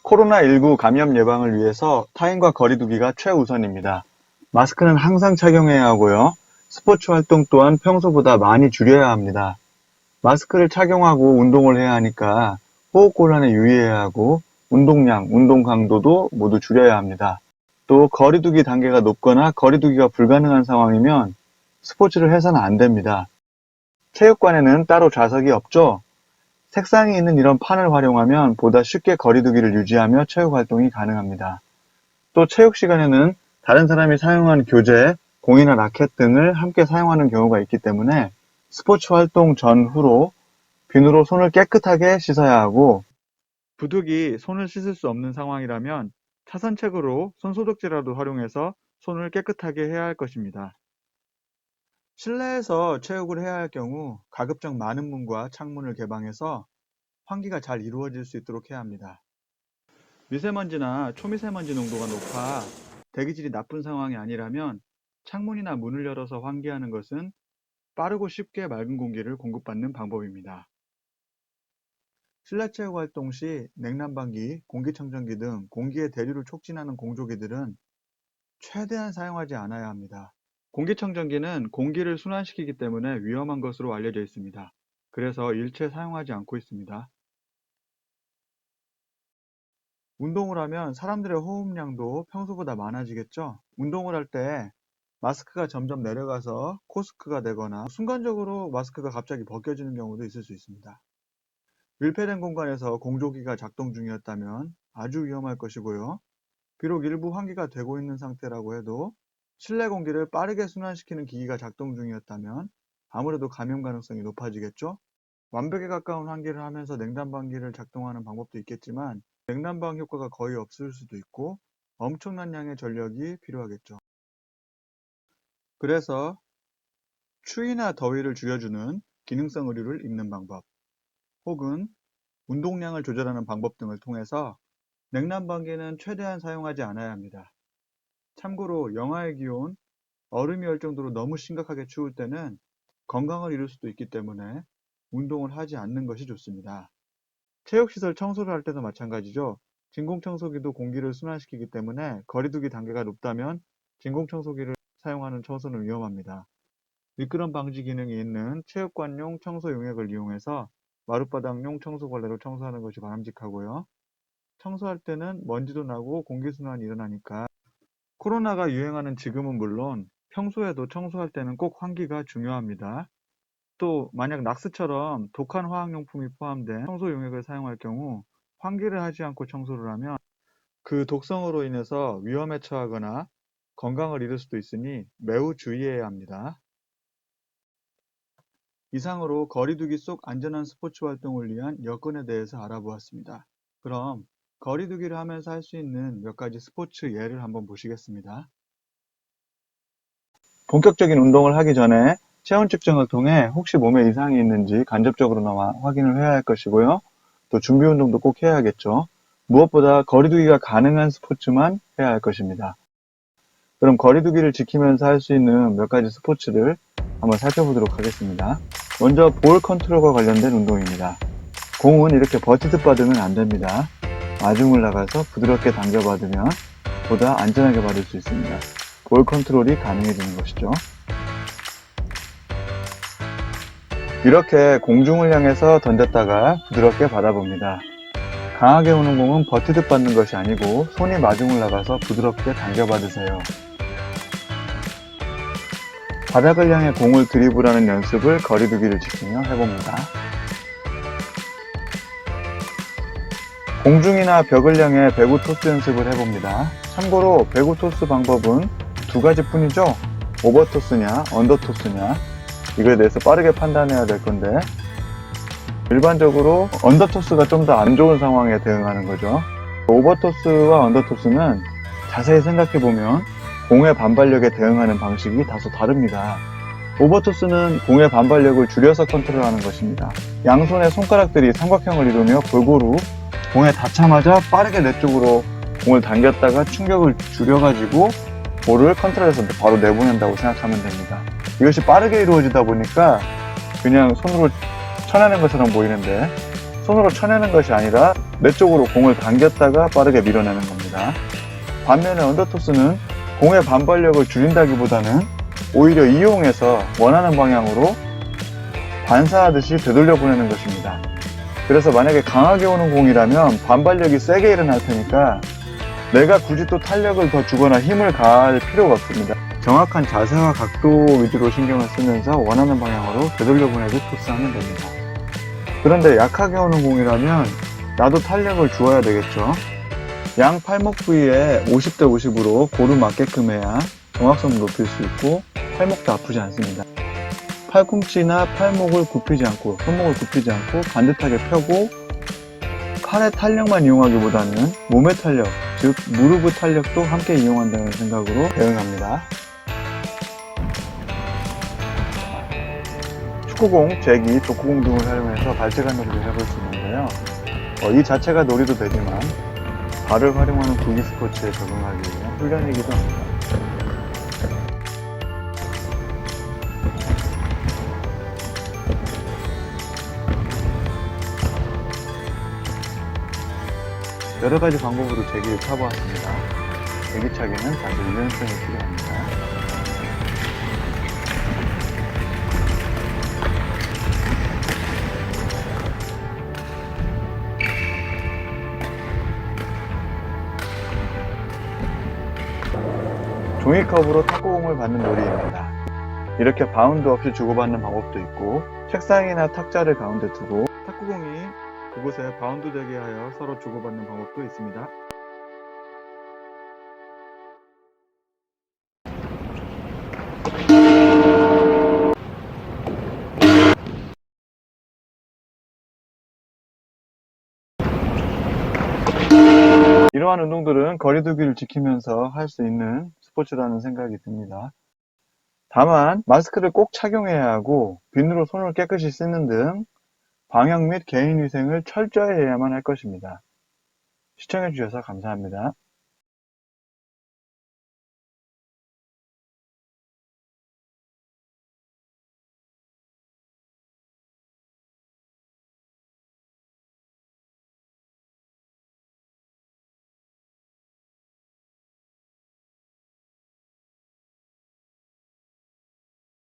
코로나19 감염 예방을 위해서 타인과 거리 두기가 최우선입니다. 마스크는 항상 착용해야 하고요. 스포츠 활동 또한 평소보다 많이 줄여야 합니다. 마스크를 착용하고 운동을 해야 하니까 호흡곤란에 유의해야 하고 운동량, 운동 강도도 모두 줄여야 합니다. 또 거리 두기 단계가 높거나 거리 두기가 불가능한 상황이면 스포츠를 해서는 안 됩니다. 체육관에는 따로 좌석이 없죠? 색상이 있는 이런 판을 활용하면 보다 쉽게 거리 두기를 유지하며 체육 활동이 가능합니다. 또 체육 시간에는 다른 사람이 사용한 교재, 공이나 라켓 등을 함께 사용하는 경우가 있기 때문에 스포츠 활동 전후로 비누로 손을 깨끗하게 씻어야 하고, 부득이 손을 씻을 수 없는 상황이라면 차선책으로 손소독제라도 활용해서 손을 깨끗하게 해야 할 것입니다. 실내에서 체육을 해야 할 경우 가급적 많은 문과 창문을 개방해서 환기가 잘 이루어질 수 있도록 해야 합니다. 미세먼지나 초미세먼지 농도가 높아 대기질이 나쁜 상황이 아니라면 창문이나 문을 열어서 환기하는 것은 빠르고 쉽게 맑은 공기를 공급받는 방법입니다. 실내 체육 활동 시 냉난방기, 공기청정기 등 공기의 대류를 촉진하는 공조기들은 최대한 사용하지 않아야 합니다. 공기청정기는 공기를 순환시키기 때문에 위험한 것으로 알려져 있습니다. 그래서 일체 사용하지 않고 있습니다. 운동을 하면 사람들의 호흡량도 평소보다 많아지겠죠? 운동을 할 때 마스크가 점점 내려가서 코스크가 되거나 순간적으로 마스크가 갑자기 벗겨지는 경우도 있을 수 있습니다. 밀폐된 공간에서 공조기가 작동 중이었다면 아주 위험할 것이고요. 비록 일부 환기가 되고 있는 상태라고 해도 실내 공기를 빠르게 순환시키는 기기가 작동 중이었다면 아무래도 감염 가능성이 높아지겠죠? 완벽에 가까운 환기를 하면서 냉난방기를 작동하는 방법도 있겠지만 냉난방 효과가 거의 없을 수도 있고 엄청난 양의 전력이 필요하겠죠. 그래서 추위나 더위를 줄여주는 기능성 의류를 입는 방법, 혹은 운동량을 조절하는 방법 등을 통해서 냉난방기는 최대한 사용하지 않아야 합니다. 참고로 영하의 기온, 얼음이 얼 정도로 너무 심각하게 추울 때는 건강을 잃을 수도 있기 때문에 운동을 하지 않는 것이 좋습니다. 체육시설 청소를 할 때도 마찬가지죠. 진공청소기도 공기를 순환시키기 때문에 거리두기 단계가 높다면 진공청소기를 사용하는 청소는 위험합니다. 미끄럼 방지 기능이 있는 체육관용 청소 용액을 이용해서 마룻바닥용 청소걸레로 청소하는 것이 바람직하고요. 청소할 때는 먼지도 나고 공기순환이 일어나니까 코로나가 유행하는 지금은 물론 평소에도 청소할 때는 꼭 환기가 중요합니다. 또 만약 낙스처럼 독한 화학용품이 포함된 청소 용액을 사용할 경우 환기를 하지 않고 청소를 하면 그 독성으로 인해서 위험에 처하거나 건강을 잃을 수도 있으니 매우 주의해야 합니다. 이상으로 거리두기 속 안전한 스포츠 활동을 위한 여건에 대해서 알아보았습니다. 그럼 거리두기를 하면서 할 수 있는 몇 가지 스포츠 예를 한번 보시겠습니다. 본격적인 운동을 하기 전에 체온 측정을 통해 혹시 몸에 이상이 있는지 간접적으로나마 확인을 해야 할 것이고요. 또 준비 운동도 꼭 해야겠죠. 무엇보다 거리두기가 가능한 스포츠만 해야 할 것입니다. 그럼 거리두기를 지키면서 할 수 있는 몇 가지 스포츠를 한번 살펴보도록 하겠습니다. 먼저 볼 컨트롤과 관련된 운동입니다. 공은 이렇게 버티듯 받으면 안 됩니다. 마중을 나가서 부드럽게 당겨받으면 보다 안전하게 받을 수 있습니다. 볼 컨트롤이 가능해지는 것이죠. 이렇게 공중을 향해서 던졌다가 부드럽게 받아봅니다. 강하게 오는 공은 버티듯 받는 것이 아니고 손이 마중을 나가서 부드럽게 당겨받으세요. 바닥을 향해 공을 드리블하는 연습을 거리두기를 지키며 해봅니다. 공중이나 벽을 향해 배구 토스 연습을 해봅니다. 참고로 배구 토스 방법은 두 가지 뿐이죠. 오버 토스냐 언더 토스냐, 이거에 대해서 빠르게 판단해야 될 건데, 일반적으로 언더 토스가 좀 더 안 좋은 상황에 대응하는 거죠. 오버 토스와 언더 토스는 자세히 생각해보면 공의 반발력에 대응하는 방식이 다소 다릅니다. 오버 토스는 공의 반발력을 줄여서 컨트롤하는 것입니다. 양손의 손가락들이 삼각형을 이루며 골고루 공에 닿자마자 빠르게 내 쪽으로 공을 당겼다가 충격을 줄여가지고 볼을 컨트롤해서 바로 내보낸다고 생각하면 됩니다. 이것이 빠르게 이루어지다 보니까 그냥 손으로 쳐내는 것처럼 보이는데 손으로 쳐내는 것이 아니라 내 쪽으로 공을 당겼다가 빠르게 밀어내는 겁니다. 반면에 언더토스는 공의 반발력을 줄인다기보다는 오히려 이용해서 원하는 방향으로 반사하듯이 되돌려 보내는 것입니다. 그래서 만약에 강하게 오는 공이라면 반발력이 세게 일어날 테니까 내가 굳이 또 탄력을 더 주거나 힘을 가할 필요가 없습니다. 정확한 자세와 각도 위주로 신경을 쓰면서 원하는 방향으로 되돌려 보내듯 토스하면 됩니다. 그런데 약하게 오는 공이라면 나도 탄력을 주어야 되겠죠. 양 팔목 부위에 50대 50으로 고루 맞게끔 해야 정확성을 높일 수 있고 팔목도 아프지 않습니다. 팔꿈치나 팔목을 굽히지 않고 손목을 굽히지 않고 반듯하게 펴고 팔의 탄력만 이용하기보다는 몸의 탄력, 즉 무릎의 탄력도 함께 이용한다는 생각으로 대응합니다. 축구공, 제기, 족구공 등을 활용해서 발재간 놀이를 해볼 수 있는데요. 이 자체가 놀이도 되지만 발을 활용하는 구기 스포츠에 적응하기 위한 훈련이기도 합니다. 여러가지 방법으로 제기를 타보았습니다. 제기차기는 다시 유연성이 필요합니다. 종이컵으로 탁구공을 받는 놀이입니다. 이렇게 바운드 없이 주고받는 방법도 있고 책상이나 탁자를 가운데 두고 탁구공이 그곳에 바운드 되게 하여 서로 주고받는 방법도 있습니다. 이러한 운동들은 거리두기를 지키면서 할 수 있는 스포츠라는 생각이 듭니다. 다만 마스크를 꼭 착용해야 하고 비누로 손을 깨끗이 씻는 등 방역 및 개인위생을 철저히 해야만 할 것입니다. 시청해주셔서 감사합니다.